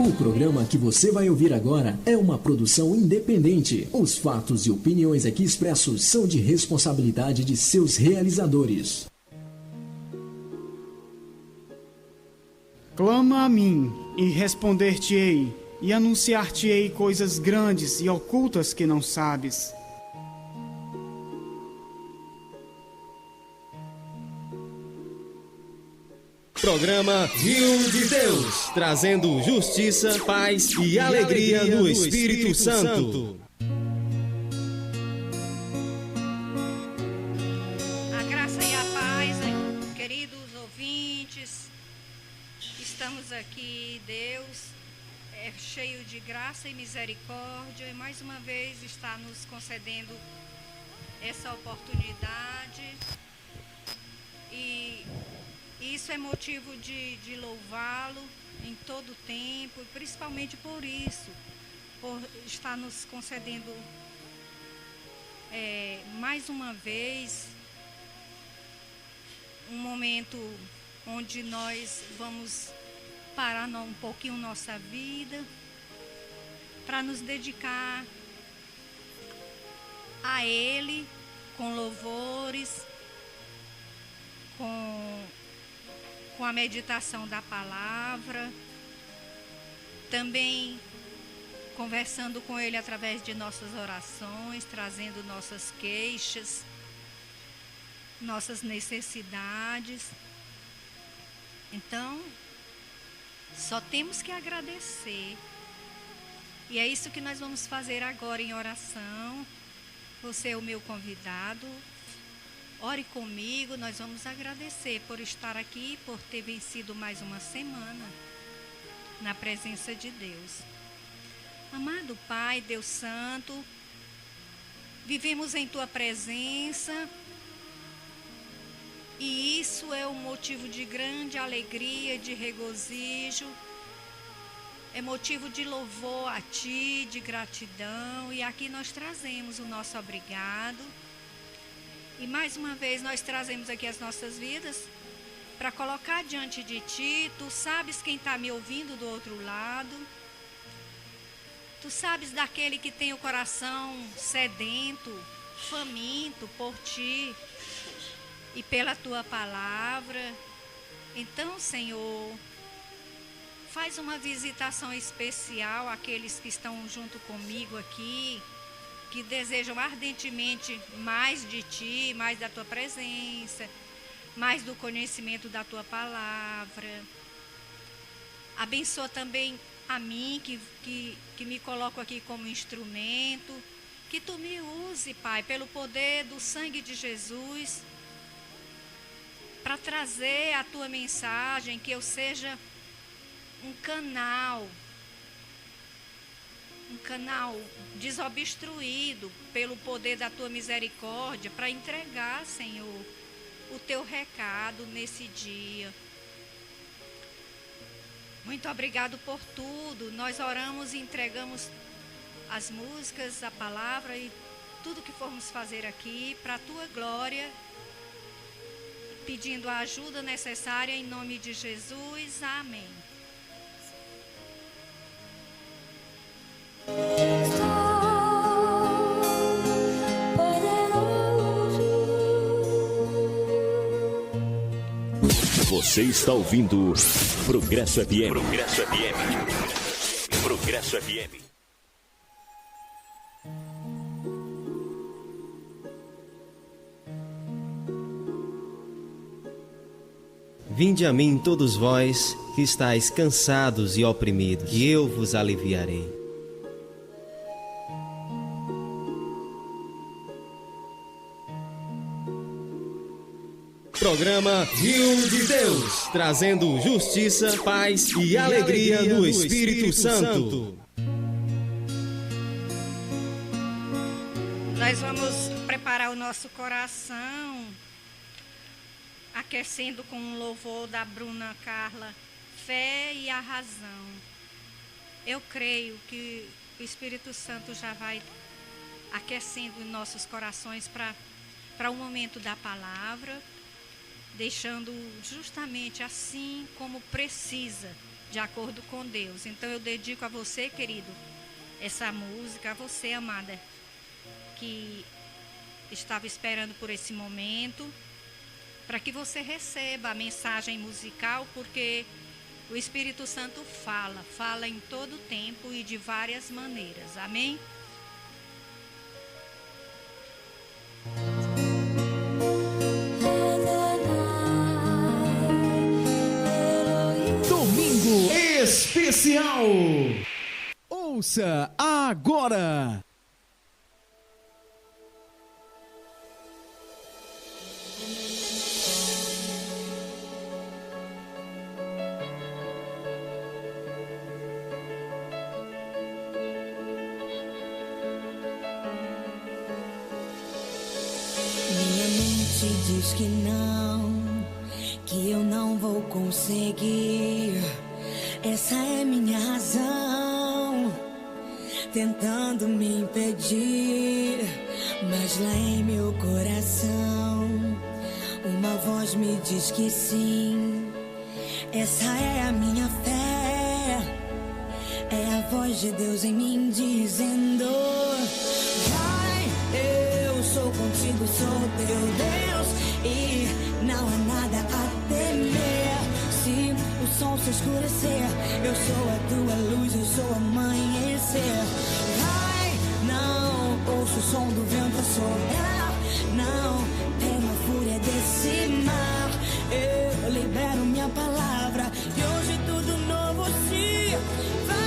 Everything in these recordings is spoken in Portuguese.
O programa que você vai ouvir agora é uma produção independente. Os fatos e opiniões aqui expressos são de responsabilidade de seus realizadores. Clama a mim, e responder-te-ei, e anunciar-te-ei coisas grandes e ocultas que não sabes. Programa Rio de Deus, trazendo justiça, paz e alegria no Espírito Santo. A graça e a paz, queridos ouvintes, estamos aqui, Deus é cheio de graça e misericórdia e mais uma vez está nos concedendo essa oportunidade e isso é motivo de louvá-lo em todo o tempo, e principalmente por isso, por estar nos concedendo mais uma vez um momento onde nós vamos parar um pouquinho nossa vida para nos dedicar a Ele com louvores, com a meditação da palavra, também conversando com Ele através de nossas orações, trazendo nossas queixas, nossas necessidades. Então, só temos que agradecer. E é isso que nós vamos fazer agora em oração. Você é o meu convidado. Ore comigo, nós vamos agradecer por estar aqui, por ter vencido mais uma semana na presença de Deus. Amado Pai, Deus Santo, vivemos em Tua presença e isso é um motivo de grande alegria, de regozijo, é motivo de louvor a Ti, de gratidão, e aqui nós trazemos o nosso obrigado. E mais uma vez nós trazemos aqui as nossas vidas para colocar diante de Ti. Tu sabes quem está me ouvindo do outro lado. Tu sabes daquele que tem o coração sedento, faminto por Ti e pela Tua palavra. Então, Senhor, faz uma visitação especial àqueles que estão junto comigo aqui, que desejam ardentemente mais de Ti, mais da Tua presença, mais do conhecimento da Tua palavra. Abençoa também a mim, que me coloco aqui como instrumento, que Tu me use, Pai, pelo poder do sangue de Jesus, para trazer a Tua mensagem, que eu seja um canal desobstruído pelo poder da Tua misericórdia para entregar, Senhor, o Teu recado nesse dia. Muito obrigado por tudo. Nós oramos e entregamos as músicas, a palavra e tudo que formos fazer aqui para a Tua glória, pedindo a ajuda necessária em nome de Jesus. Amém. Você está ouvindo Progresso FM. Progresso FM. Progresso FM. Vinde a mim todos vós que estáis cansados e oprimidos, e eu vos aliviarei. Programa Rio de Deus, trazendo justiça, paz e alegria no Espírito Santo. Nós vamos preparar o nosso coração, aquecendo com um louvor da Bruna Carla, Fé e a Razão. Eu creio que o Espírito Santo já vai aquecendo nossos corações para o momento da palavra, deixando justamente assim como precisa de acordo com Deus. Então eu dedico a você, querido, essa música, a você, amada, que estava esperando por esse momento, para que você receba a mensagem musical, porque o Espírito Santo fala em todo tempo e de várias maneiras. Amém? Domingo Especial. Ouça agora. Diz que não, que eu não vou conseguir. Essa é minha razão, tentando me impedir. Mas lá em meu coração, uma voz me diz que sim. Essa é a minha fé, é a voz de Deus em mim dizendo: vai, eu sou contigo, sou teu Deus, e não há nada a temer. Se o sol se escurecer, eu sou a tua luz, eu sou o amanhecer. Vai, não ouço o som do vento a soprar, não temo a fúria desse mar. Eu libero minha palavra e hoje tudo novo se fará.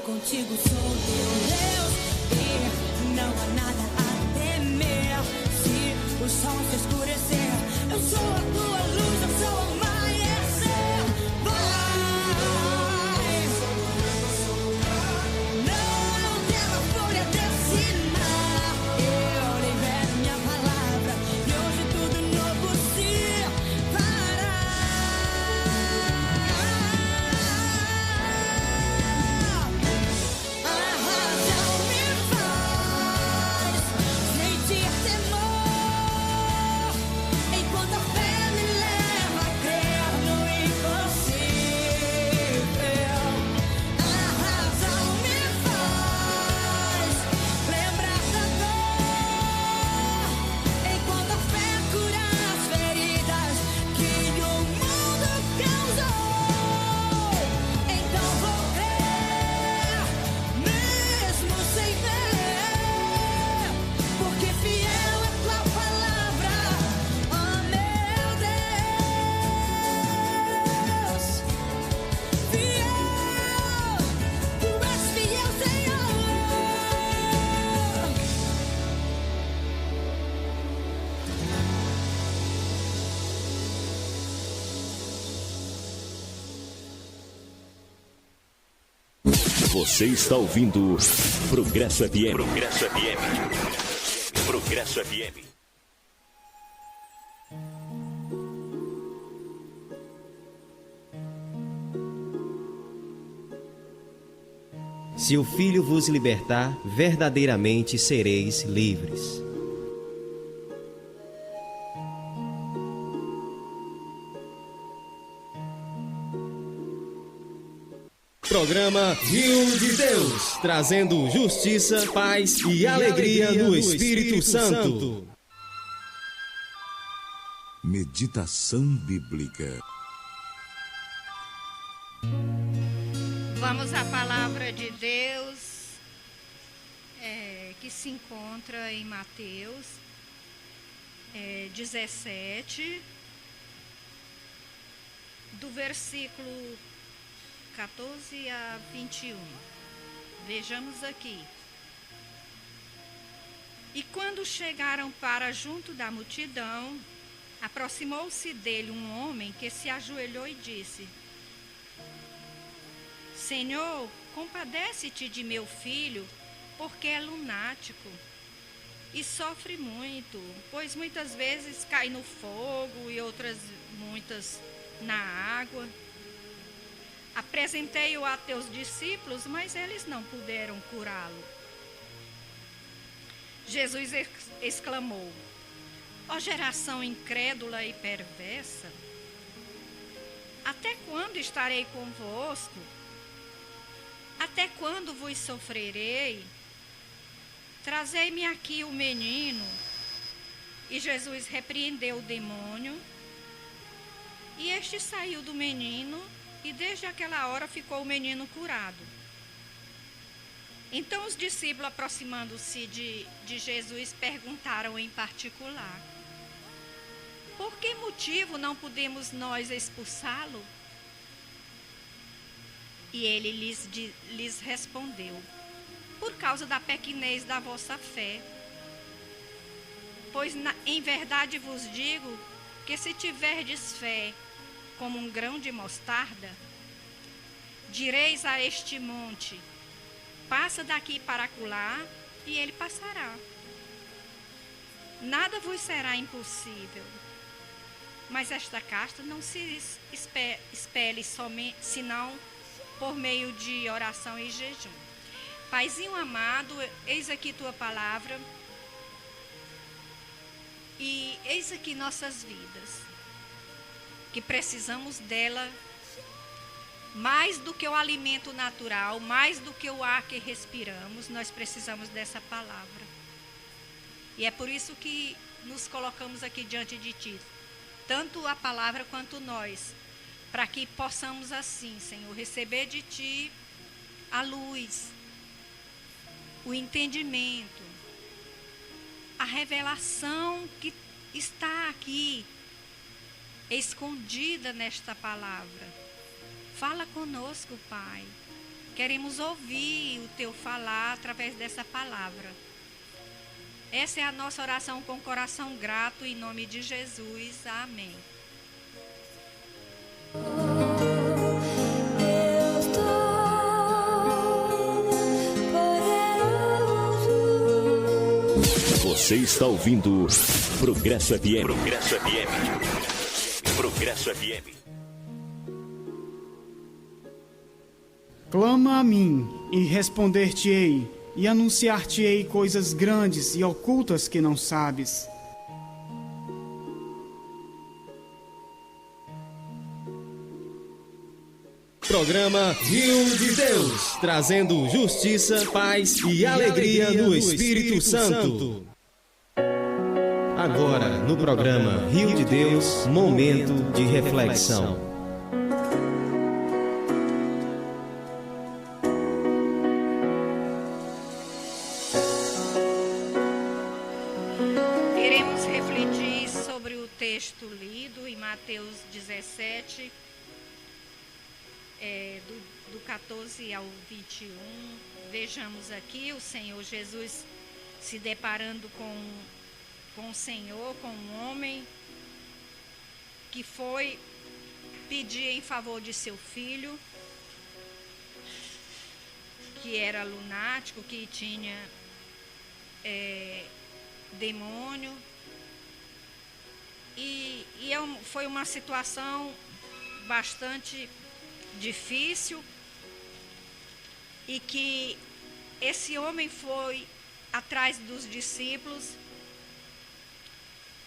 Contigo sou teu Deus e não há nada a temer. Se o sol se escurecer, eu sou a tua luz, eu sou o amanhecer. Vai, não tema a fúria desse mar. Eu libero minha palavra e hoje tudo novo se fará. Você está ouvindo Progresso FM. Progresso FM. Progresso FM. Se o Filho vos libertar, verdadeiramente sereis livres. Programa Rio de Deus, trazendo justiça, paz e alegria no Espírito Santo. Meditação bíblica. Vamos à palavra de Deus, que se encontra em Mateus 17, do versículo 14 a 21. Vejamos aqui. E quando chegaram para junto da multidão, aproximou-se dele um homem que se ajoelhou e disse: Senhor, compadece-te de meu filho, porque é lunático e sofre muito, pois muitas vezes cai no fogo e outras muitas na água. Apresentei-o a teus discípulos, mas eles não puderam curá-lo. Jesus exclamou: ó geração incrédula e perversa, até quando estarei convosco? Até quando vos sofrerei? Trazei-me aqui o menino. E Jesus repreendeu o demônio, e este saiu do menino, e desde aquela hora ficou o menino curado. Então os discípulos, aproximando-se de Jesus, perguntaram em particular: por que motivo não podemos nós expulsá-lo? E ele lhes respondeu: por causa da pequenez da vossa fé. Pois em verdade vos digo que se tiverdes fé como um grão de mostarda, direis a este monte: passa daqui para acolá, e ele passará. Nada vos será impossível. Mas esta casta não se expele somente, senão por meio de oração e jejum. Paizinho amado, eis aqui tua palavra, e eis aqui nossas vidas, que precisamos dela mais do que o alimento natural, mais do que o ar que respiramos. Nós precisamos dessa palavra. E é por isso que nos colocamos aqui diante de ti, tanto a palavra quanto nós, para que possamos assim, Senhor, receber de ti a luz, o entendimento, a revelação que está aqui, escondida nesta palavra. Fala conosco, Pai. Queremos ouvir o teu falar através dessa palavra. Essa é a nossa oração com coração grato, em nome de Jesus. Amém. Você está ouvindo Progresso FM. Progresso FM. Progresso FM. Clama a mim, e responder-te-ei, e anunciar-te-ei coisas grandes e ocultas que não sabes. Programa Rio de Deus, trazendo justiça, paz e alegria no Espírito Santo. Agora, no programa Rio de Deus, momento de reflexão. Iremos refletir sobre o texto lido em Mateus 17, do 14 ao 21. Vejamos aqui o Senhor Jesus se deparando com o Senhor, com um homem que foi pedir em favor de seu filho, que era lunático, que tinha demônio. E foi uma situação bastante difícil, e que esse homem foi atrás dos discípulos,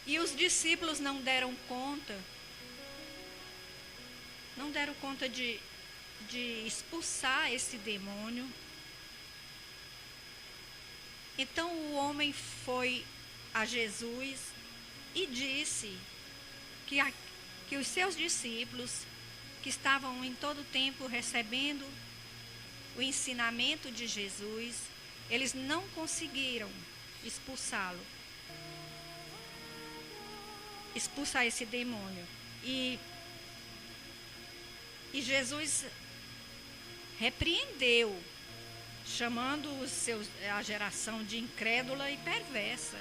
e os discípulos não deram conta de expulsar esse demônio. Então o homem foi a Jesus e disse: que os seus discípulos, que estavam em todo tempo recebendo o ensinamento de Jesus, eles não conseguiram expulsar esse demônio. E Jesus repreendeu, chamando a geração de incrédula e perversa.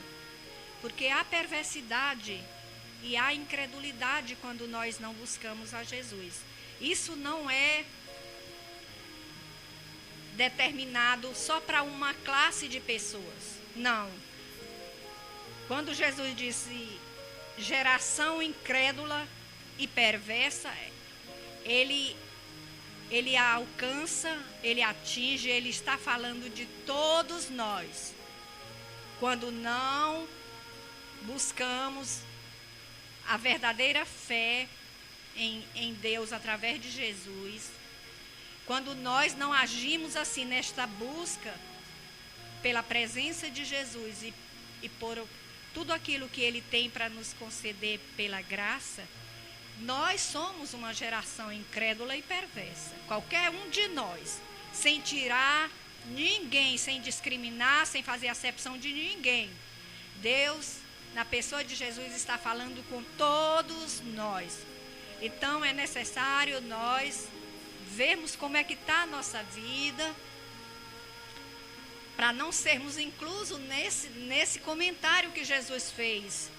Porque há perversidade e há incredulidade quando nós não buscamos a Jesus. Isso não é determinado só para uma classe de pessoas. Não. Quando Jesus disse geração incrédula e perversa, ele alcança, ele atinge, ele está falando de todos nós. Quando não buscamos a verdadeira fé em Deus através de Jesus, quando nós não agimos assim nesta busca pela presença de Jesus e por tudo aquilo que Ele tem para nos conceder pela graça, nós somos uma geração incrédula e perversa. Qualquer um de nós, sem tirar ninguém, sem discriminar, sem fazer acepção de ninguém. Deus, na pessoa de Jesus, está falando com todos nós. Então é necessário nós vermos como é que está a nossa vida, para não sermos inclusos nesse comentário que Jesus fez,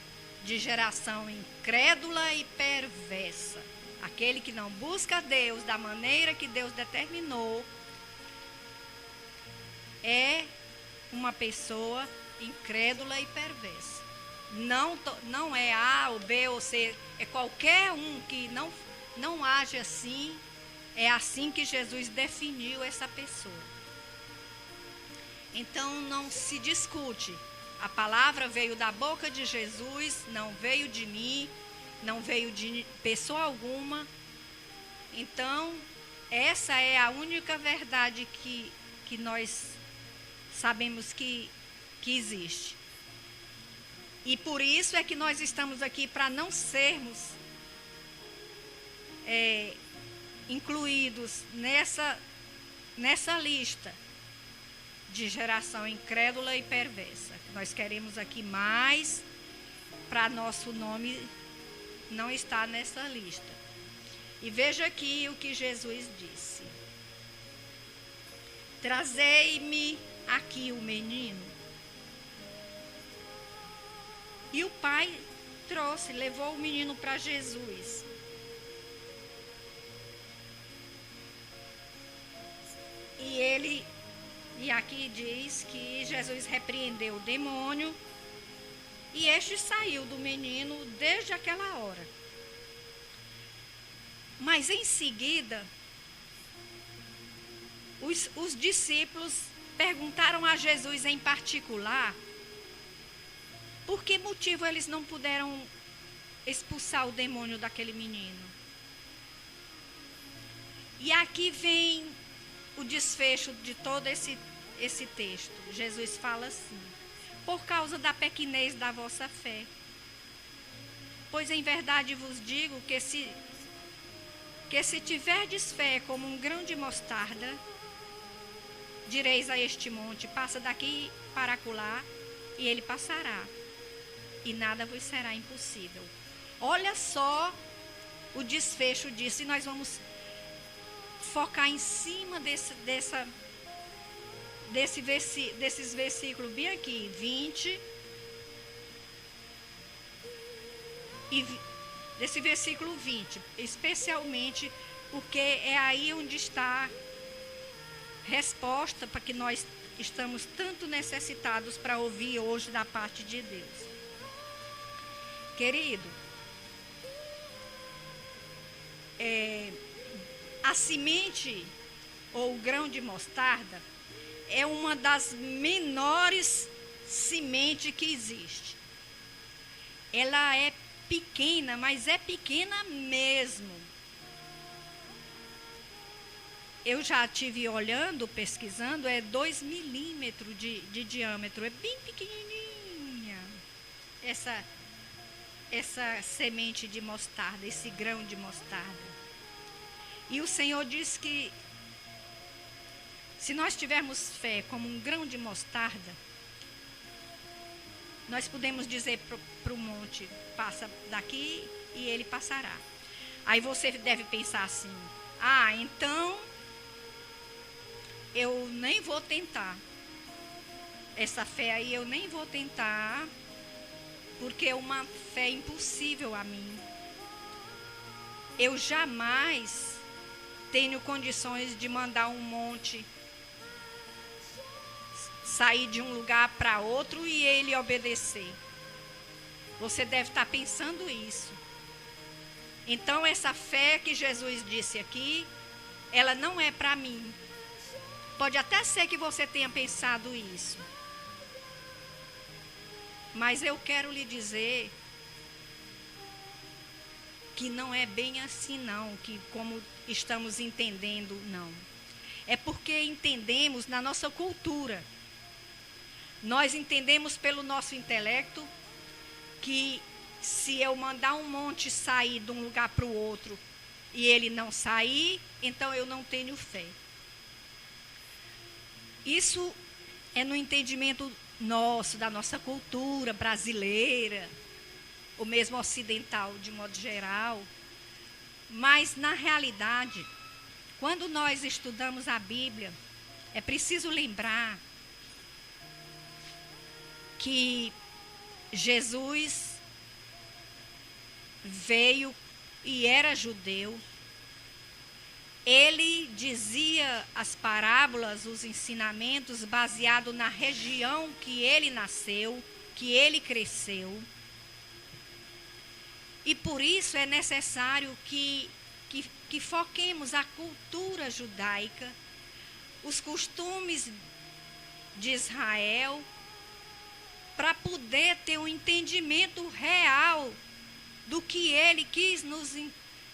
de geração incrédula e perversa. Aquele que não busca Deus da maneira que Deus determinou, é uma pessoa incrédula e perversa. Não é A ou B ou C, é qualquer um que não age assim. É assim que Jesus definiu essa pessoa. Então não se discute. A palavra veio da boca de Jesus, não veio de mim, não veio de pessoa alguma. Então, essa é a única verdade que nós sabemos que existe. E por isso é que nós estamos aqui, para não sermos incluídos nessa lista de geração incrédula e perversa. Nós queremos aqui mais, para nosso nome não estar nessa lista. E veja aqui o que Jesus disse: trazei-me aqui o menino. E o pai levou o menino para Jesus. E aqui diz que Jesus repreendeu o demônio e este saiu do menino desde aquela hora. Mas em seguida, os discípulos perguntaram a Jesus em particular por que motivo eles não puderam expulsar o demônio daquele menino. E aqui vem o desfecho de todo esse texto. Jesus fala assim: por causa da pequenez da vossa fé. Pois em verdade vos digo que se tiverdes fé como um grão de mostarda, direis a este monte: passa daqui para acolá, e ele passará, e nada vos será impossível. Olha só o desfecho disso, e nós vamos focar em cima desses versículos bem aqui, 20, e desse versículo 20, especialmente porque é aí onde está a resposta para que nós estamos tanto necessitados para ouvir hoje da parte de Deus. Querido, a semente ou o grão de mostarda é uma das menores sementes que existe. Ela é pequena, mas é pequena mesmo. Eu já estive olhando, pesquisando, é 2 milímetros de diâmetro, é bem pequenininha essa semente de mostarda, esse grão de mostarda. E o Senhor diz que se nós tivermos fé como um grão de mostarda, nós podemos dizer para o monte, passa daqui e ele passará. Aí você deve pensar assim, então eu nem vou tentar. Essa fé aí eu nem vou tentar, porque é uma fé impossível a mim. Eu jamais tenho condições de mandar um monte sair de um lugar para outro e ele obedecer. Você deve estar pensando isso. Então, essa fé que Jesus disse aqui, ela não é para mim. Pode até ser que você tenha pensado isso. Mas eu quero lhe dizer que não é bem assim não, que como estamos entendendo, não. É porque entendemos na nossa cultura. Nós entendemos pelo nosso intelecto que se eu mandar um monte sair de um lugar para o outro e ele não sair, então eu não tenho fé. Isso é no entendimento nosso, da nossa cultura brasileira, ou mesmo ocidental de modo geral. Mas na realidade, quando nós estudamos a Bíblia, é preciso lembrar que Jesus veio e era judeu. Ele dizia as parábolas, os ensinamentos, baseado na região que ele nasceu, que ele cresceu. E por isso é necessário que foquemos a cultura judaica, os costumes de Israel, para poder ter um entendimento real do que ele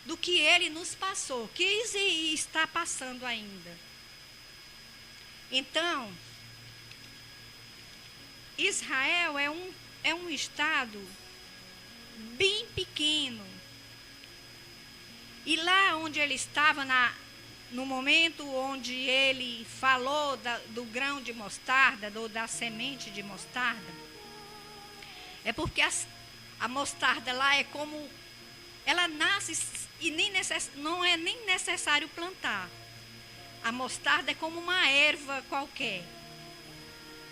do que ele nos passou, quis e está passando ainda. Então, Israel é um estado bem pequeno. E lá onde ele estava, no momento onde ele falou do grão de mostarda, da semente de mostarda, é porque a mostarda lá é como... Ela nasce e não é nem necessário plantar. A mostarda é como uma erva qualquer,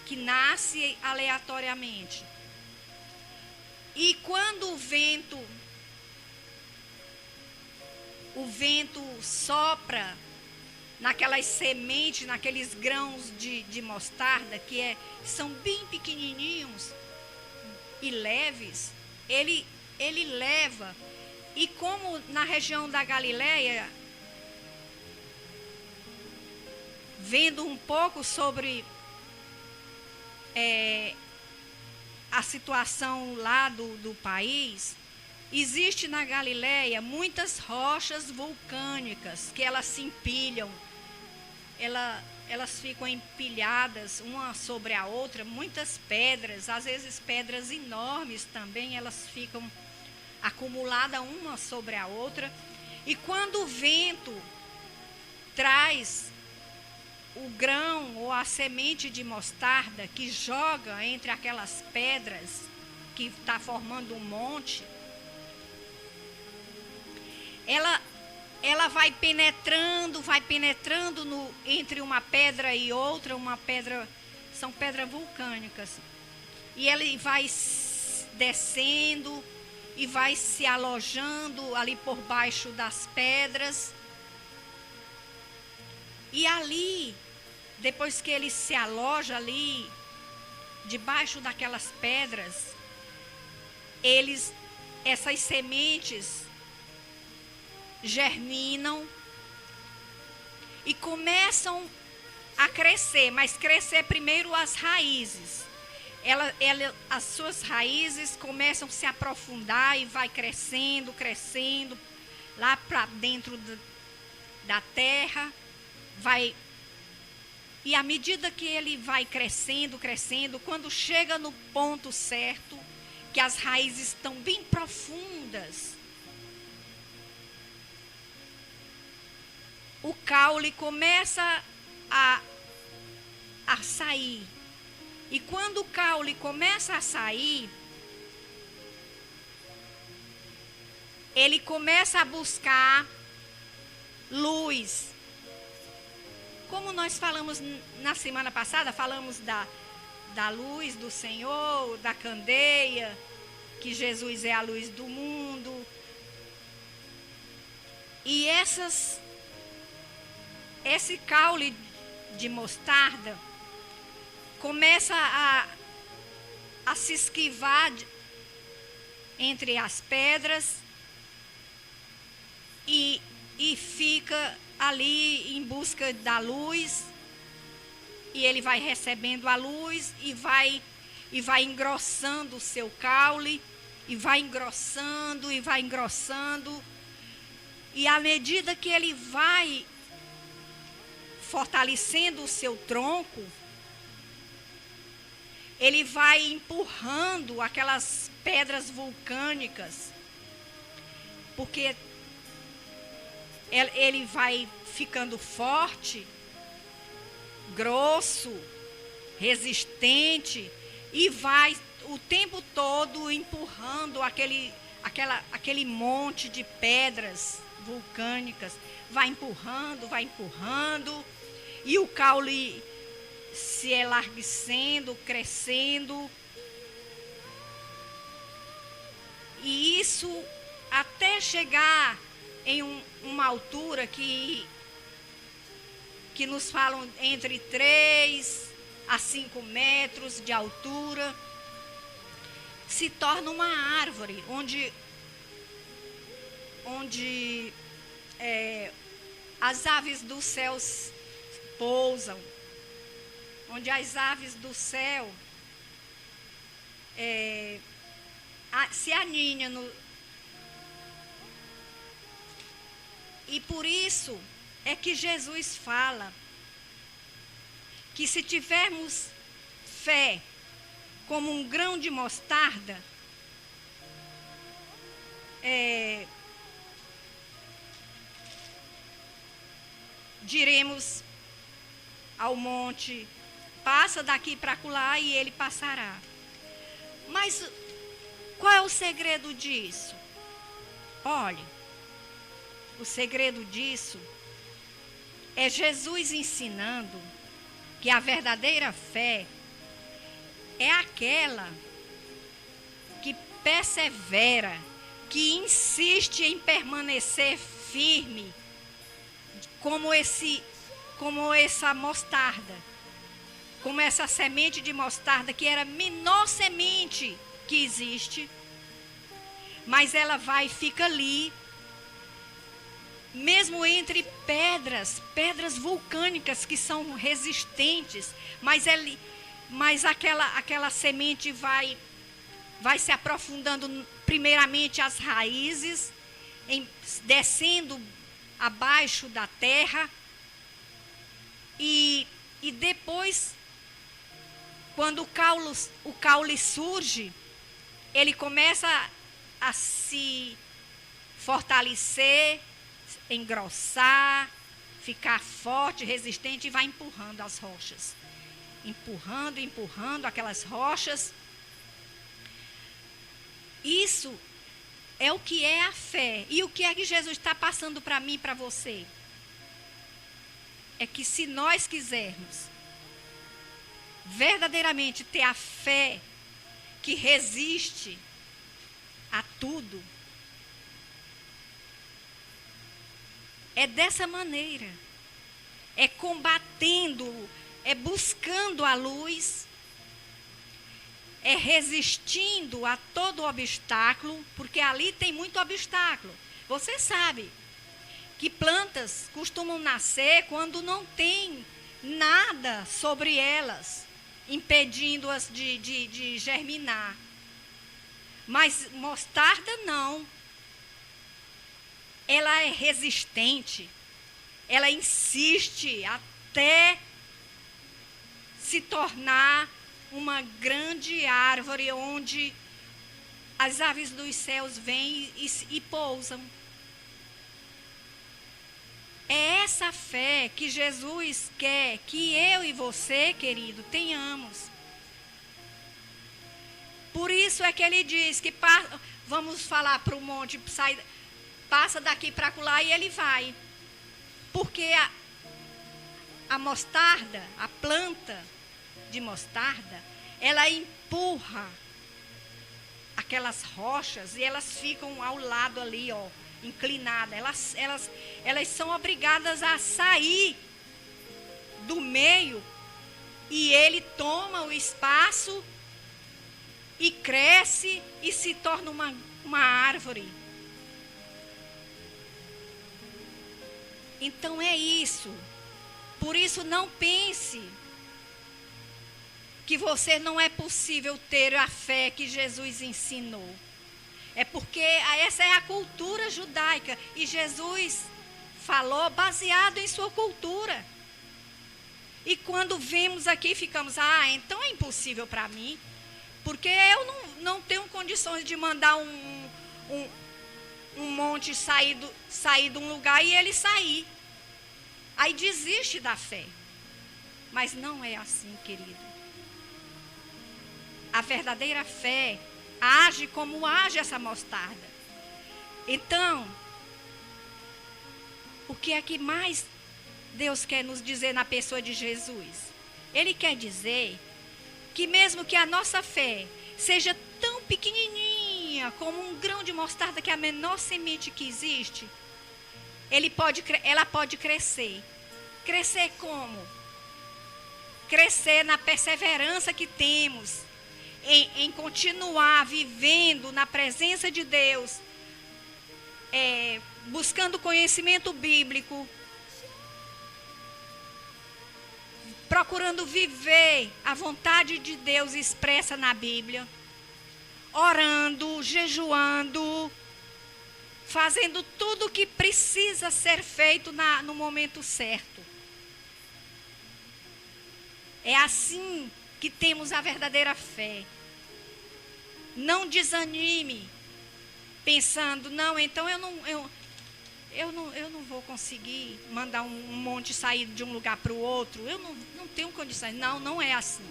que nasce aleatoriamente. E quando o vento sopra naquelas sementes, naqueles grãos de mostarda, são bem pequenininhos e leves, ele leva. E como na região da Galileia, vendo um pouco sobre a situação lá do país, existe na Galileia muitas rochas vulcânicas que elas se empilham, elas ficam empilhadas uma sobre a outra, muitas pedras, às vezes pedras enormes também, elas ficam acumuladas uma sobre a outra. E quando o vento traz o grão ou a semente de mostarda que joga entre aquelas pedras que está formando um monte, ela vai penetrando entre uma pedra e outra, são pedras vulcânicas. E ele vai descendo e vai se alojando ali por baixo das pedras. E ali, depois que ele se aloja ali, debaixo daquelas pedras, essas sementes germinam e começam a crescer, mas crescer primeiro as raízes. As suas raízes começam a se aprofundar e vai crescendo lá para dentro da terra, e à medida que ele vai crescendo, quando chega no ponto certo, que as raízes estão bem profundas, o caule começa a sair. E quando o caule começa a sair, ele começa a buscar luz. Como nós falamos na semana passada, falamos da luz do Senhor, da candeia, que Jesus é a luz do mundo. E esse caule de mostarda começa a se esquivar entre as pedras e fica ali em busca da luz, e ele vai recebendo a luz e vai engrossando o seu caule, e vai engrossando, e à medida que ele vai fortalecendo o seu tronco, ele vai empurrando aquelas pedras vulcânicas, porque ele vai ficando forte, grosso, resistente, e vai o tempo todo empurrando aquele monte de pedras vulcânicas. Vai empurrando, e o caule se elarguecendo, crescendo. E isso até chegar em uma altura que nos falam entre 3 a 5 metros de altura, se torna uma árvore onde as aves dos céus pousam, onde as aves do céu se aninham. E por isso é que Jesus fala que se tivermos fé como um grão de mostarda, diremos ao monte, passa daqui para acolá, e ele passará. Mas qual é o segredo disso? Olhe, o segredo disso é Jesus ensinando que a verdadeira fé é aquela que persevera, que insiste em permanecer firme, como essa mostarda, como essa semente de mostarda, que era a menor semente que existe, mas ela fica ali, mesmo entre pedras vulcânicas que são resistentes, mas aquela semente vai se aprofundando primeiramente as raízes, descendo abaixo da terra, e depois, quando o caule surge, ele começa a se fortalecer, engrossar, ficar forte, resistente, e vai empurrando as rochas. Empurrando aquelas rochas. Isso é o que é a fé. E o que é que Jesus está passando para mim e para você? É que se nós quisermos verdadeiramente ter a fé que resiste a tudo, é dessa maneira, é combatendo, é buscando a luz, é resistindo a todo obstáculo, porque ali tem muito obstáculo. Você sabe que plantas costumam nascer quando não tem nada sobre elas, impedindo-as de germinar. Mas mostarda não. Ela é resistente, ela insiste até se tornar uma grande árvore onde as aves dos céus vêm e pousam. É essa fé que Jesus quer que eu e você, querido, tenhamos. Por isso é que ele diz que vamos falar para o monte, passa daqui para lá e ele vai. Porque a mostarda, a planta de mostarda, ela empurra aquelas rochas e elas ficam ao lado ali, ó, inclinadas. Elas são obrigadas a sair do meio e ele toma o espaço e cresce e se torna uma árvore. Então é isso. Por isso não pense que você não é possível ter a fé que Jesus ensinou. É porque essa é a cultura judaica e Jesus falou baseado em sua cultura. E quando vemos aqui, ficamos, então é impossível para mim, porque eu não tenho condições de mandar um monte sair de um lugar e ele sair. Aí desiste da fé. Mas não é assim, querido. A verdadeira fé age como age essa mostarda. Então, o que é que mais Deus quer nos dizer na pessoa de Jesus? Ele quer dizer que mesmo que a nossa fé seja tão pequenininha como um grão de mostarda, que é a menor semente que existe, ela pode crescer. Crescer como? Crescer na perseverança que temos em continuar vivendo na presença de Deus, buscando conhecimento bíblico, procurando viver a vontade de Deus expressa na Bíblia, orando, jejuando, fazendo tudo o que precisa ser feito no momento certo. É assim que temos a verdadeira fé. Não desanime pensando, então eu não vou conseguir mandar um monte sair de um lugar para o outro. Eu não tenho condições. Não é assim.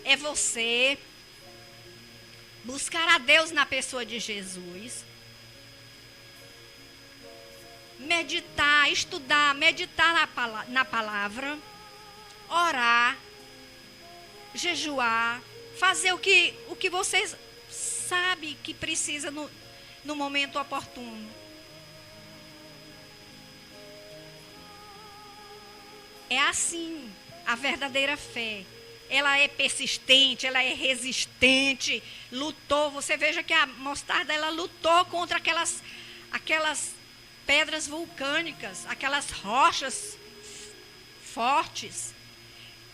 É você buscar a Deus na pessoa de Jesus, meditar, estudar, meditar na palavra, orar, jejuar, fazer o que você sabe que precisa no momento oportuno. É assim a verdadeira fé. Ela é persistente, ela é resistente, lutou. Você veja que a mostarda, ela lutou contra aquelas pedras vulcânicas, aquelas rochas fortes.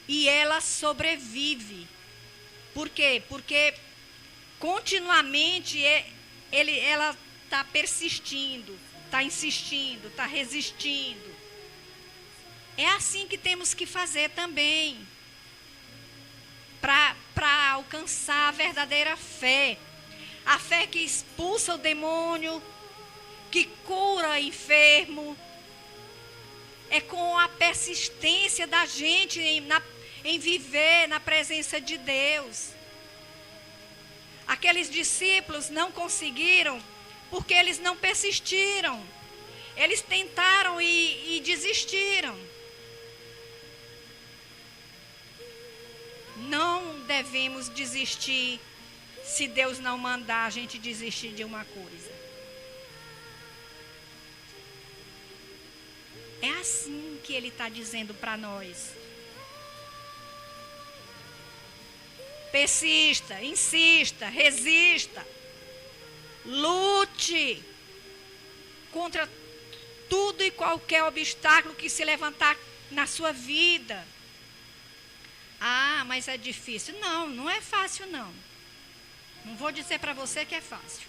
E ela sobrevive. Por quê? Porque continuamente ela está persistindo, está insistindo, está resistindo. É assim que temos que fazer também, para alcançar a verdadeira fé. A fé que expulsa o demônio, que cura enfermo. É com a persistência da gente em viver na presença de Deus. Aqueles discípulos não conseguiram porque eles não persistiram. Eles tentaram e desistiram. Não devemos desistir se Deus não mandar a gente desistir de uma coisa. É assim que Ele está dizendo para nós. Persista, insista, resista. Lute contra tudo e qualquer obstáculo que se levantar na sua vida. Mas é difícil. Não é fácil, não. Não vou dizer para você que é fácil.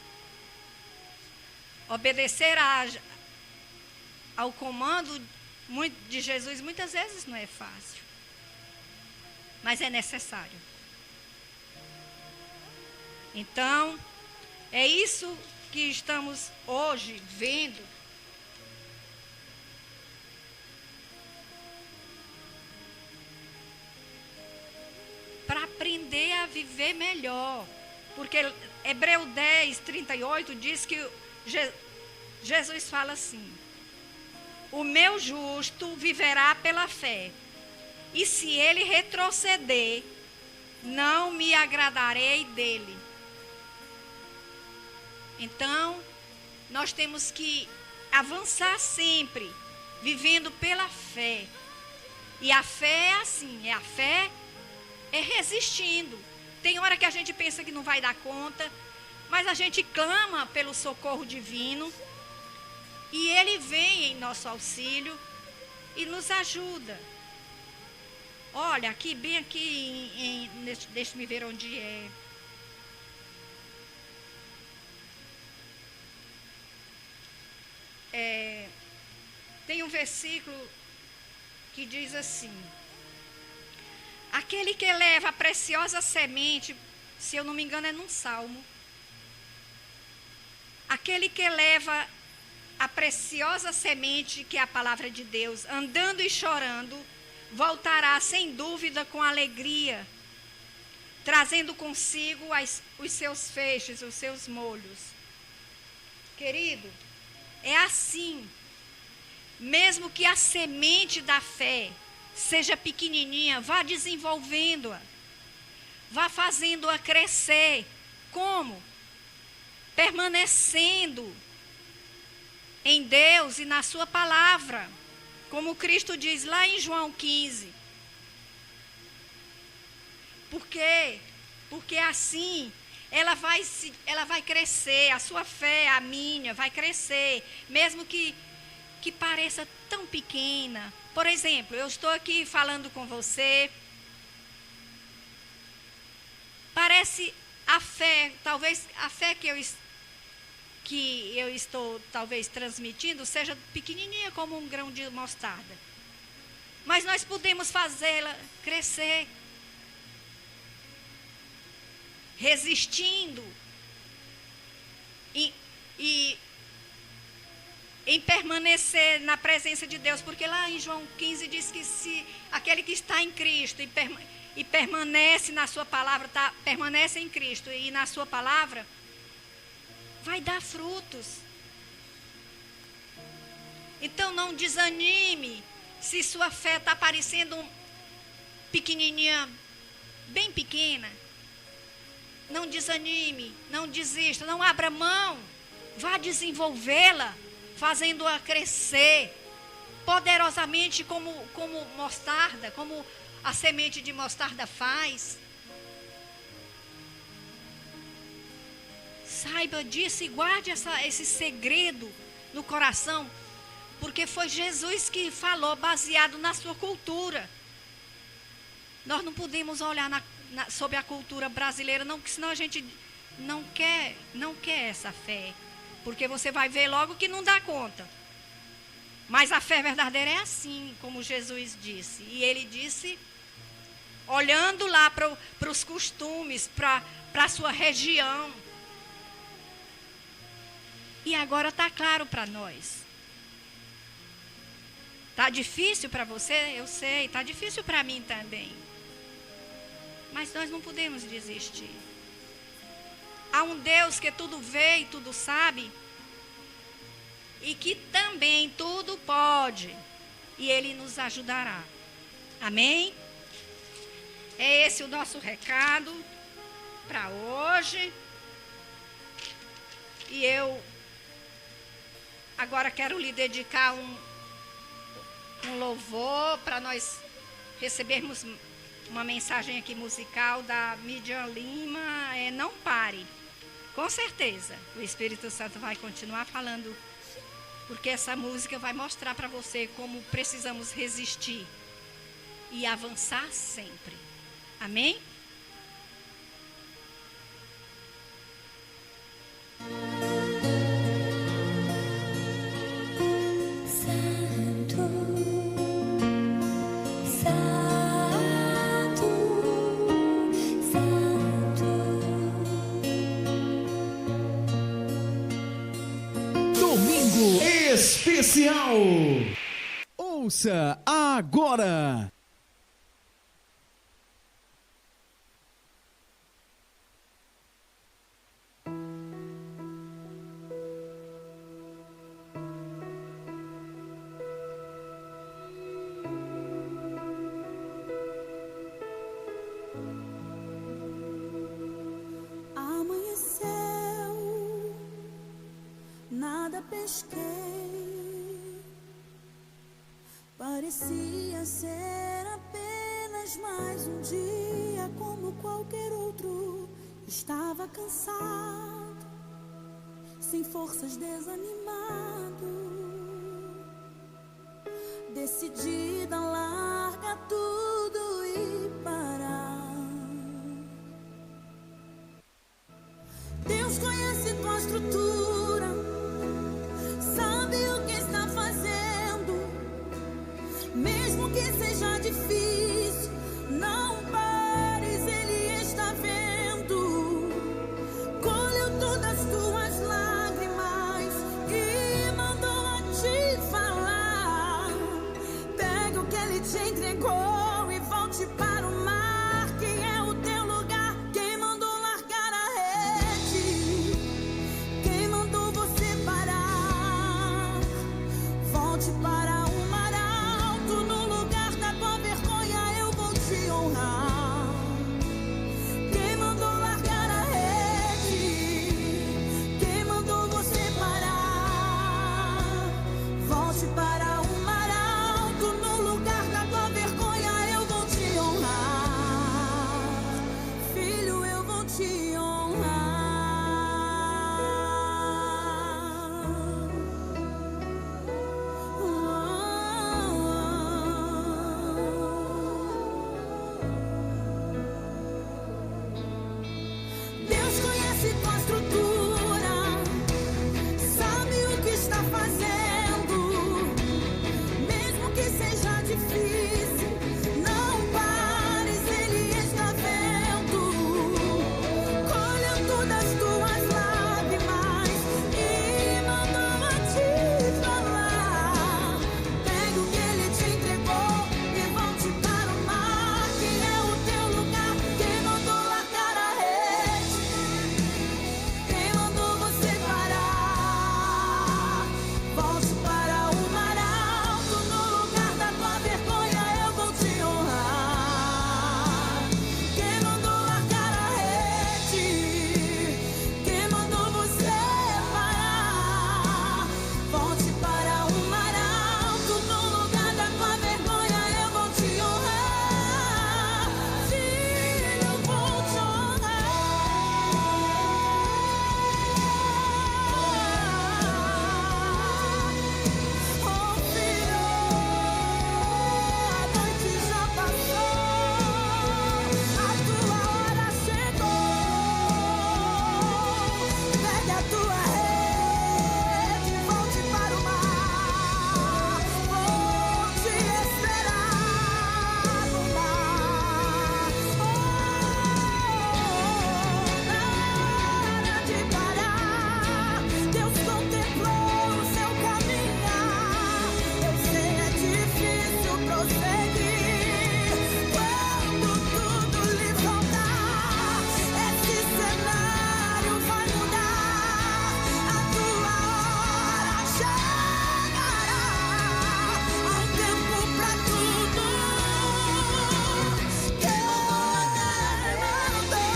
Obedecer ao comando de Jesus muitas vezes não é fácil. Mas é necessário. Então, É isso que estamos hoje vendo. Para aprender a viver melhor. Porque Hebreu 10, 38 diz que Jesus fala assim: o meu justo viverá pela fé, e se ele retroceder, não me agradarei dele. Então, nós temos que avançar sempre, vivendo pela fé. E a fé é assim, a fé é resistindo. Tem hora que a gente pensa que não vai dar conta, mas a gente clama pelo socorro divino e ele vem em nosso auxílio e nos ajuda. Olha, aqui, bem aqui, deixa-me ver onde é. Tem um versículo que diz assim: aquele que leva a preciosa semente, se eu não me engano é num salmo, aquele que leva a preciosa semente, que é a palavra de Deus, andando e chorando, voltará sem dúvida com alegria, trazendo consigo os seus feixes, os seus molhos. Querido, é assim. Mesmo que a semente da fé seja pequenininha, vá desenvolvendo-a, vá fazendo-a crescer. Como? Permanecendo em Deus e na sua palavra, como Cristo diz lá em João 15. Por quê? Porque assim ela vai crescer, a sua fé, a minha, vai crescer, mesmo que pareça tão pequena. Por exemplo, eu estou aqui falando com você, parece a fé, talvez a fé que eu estou talvez transmitindo seja pequenininha como um grão de mostarda, mas nós podemos fazê-la crescer, resistindo e em permanecer na presença de Deus, porque lá em João 15 diz que se aquele que está em Cristo e permanece na sua palavra, permanece em Cristo e na sua palavra, vai dar frutos. Então não desanime se sua fé está parecendo pequenininha, bem pequena. Não desanime, não desista, não abra mão, vá desenvolvê-la, fazendo-a crescer poderosamente como mostarda, como a semente de mostarda faz. Saiba disso e guarde esse segredo no coração, porque foi Jesus que falou baseado na sua cultura. Nós não podemos olhar sobre a cultura brasileira, não, porque senão a gente não quer essa fé. Porque você vai ver logo que não dá conta. Mas a fé verdadeira é assim, como Jesus disse. E ele disse, olhando lá para os costumes, para a sua região. E agora está claro para nós. Está difícil para você? Eu sei. Está difícil para mim também. Mas nós não podemos desistir. Há um Deus que tudo vê e tudo sabe, e que também tudo pode, e Ele nos ajudará. Amém? É esse o nosso recado para hoje. E eu agora quero lhe dedicar um louvor para nós recebermos uma mensagem aqui musical da Midian Lima. Não pare. Com certeza, o Espírito Santo vai continuar falando, porque essa música vai mostrar para você como precisamos resistir e avançar sempre. Amém? Domingo Especial. Ouça agora. Nada pesquei, parecia ser apenas mais um dia como qualquer outro. Estava cansado, sem forças, desanimado, decidida a largar tudo e parar. Deus conhece tua estrutura, sabe o que está fazendo, mesmo que seja difícil, não pares, Ele está vendo. Colheu todas as tuas lágrimas e mandou a te falar. Pega o que Ele te entregou e volte para o mar, que é o teu lugar. Quem mandou largar a rede? Quem mandou você parar? Volte para o mar alto, no lugar da tua vergonha eu vou te honrar. Quem mandou largar a rede? Quem mandou você parar? Volte para o mar alto, no lugar da tua vergonha eu vou te honrar. Filho, eu vou te honrar. Deus conhece tua estrutura, sabe o que está fazendo, mesmo que seja difícil, não pares, Ele está vendo. Colheu todas as tuas lágrimas e mandou a te falar. Pega o que Ele te entregou e volte para o mar, que é o teu lugar. Quem mandou largar a rede? Quem mandou você parar? Volte para o mar alto, no lugar da tua vergonha eu vou te honrar. Quem mandou largar a rede? Quem mandou você parar? Volte para o mar alto, no lugar da tua vergonha eu vou te honrar. Filho, eu vou te honrar. Oh, filho, a noite já passou, a tua hora chegou. Pegue a tua rede e volte para o mar. Vou te esperar no mar. Nada de parar. Deus contemplou o seu caminhar. Eu sei é difícil prosseguir quando tudo lhe faltar. Esse cenário vai mudar. A tua hora chegará. Há um tempo pra tudo. Que Ele mandou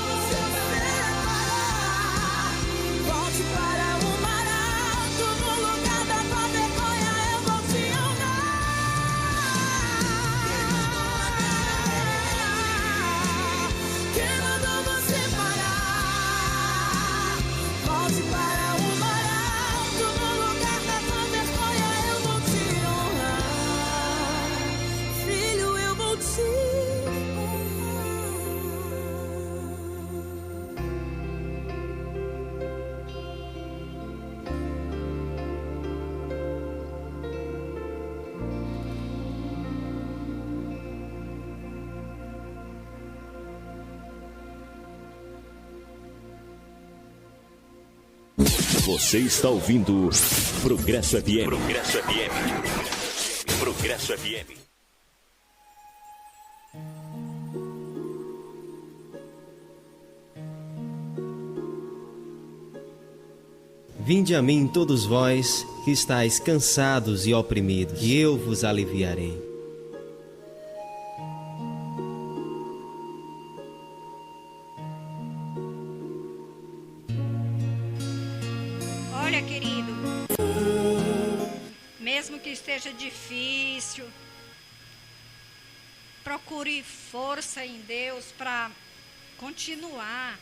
se separar. Volte para o mar alto, no lugar da tua vergonha eu vou te honrar. Quem mandou você parar? Volte para o mar alto, no lugar da tua vergonha eu vou te honrar. Filho, eu vou te honrar. Você está ouvindo Progresso FM. Progresso FM. Progresso FM. Vinde a mim todos vós que estáis cansados e oprimidos, e eu vos aliviarei. Olha, querido, mesmo que esteja difícil, procure força em Deus para continuar,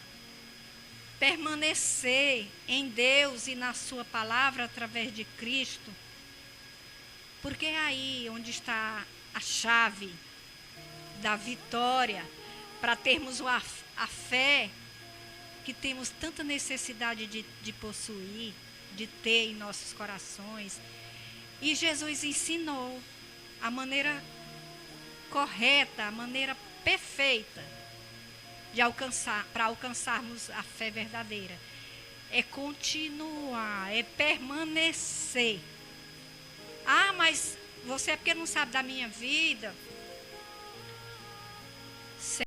permanecer em Deus e na sua palavra através de Cristo, porque é aí onde está a chave da vitória para termos a fé que temos tanta necessidade de possuir, de ter em nossos corações. E Jesus ensinou a maneira correta, a maneira perfeita de alcançar, para alcançarmos a fé verdadeira. É continuar, é permanecer. Ah, mas você é porque não sabe da minha vida.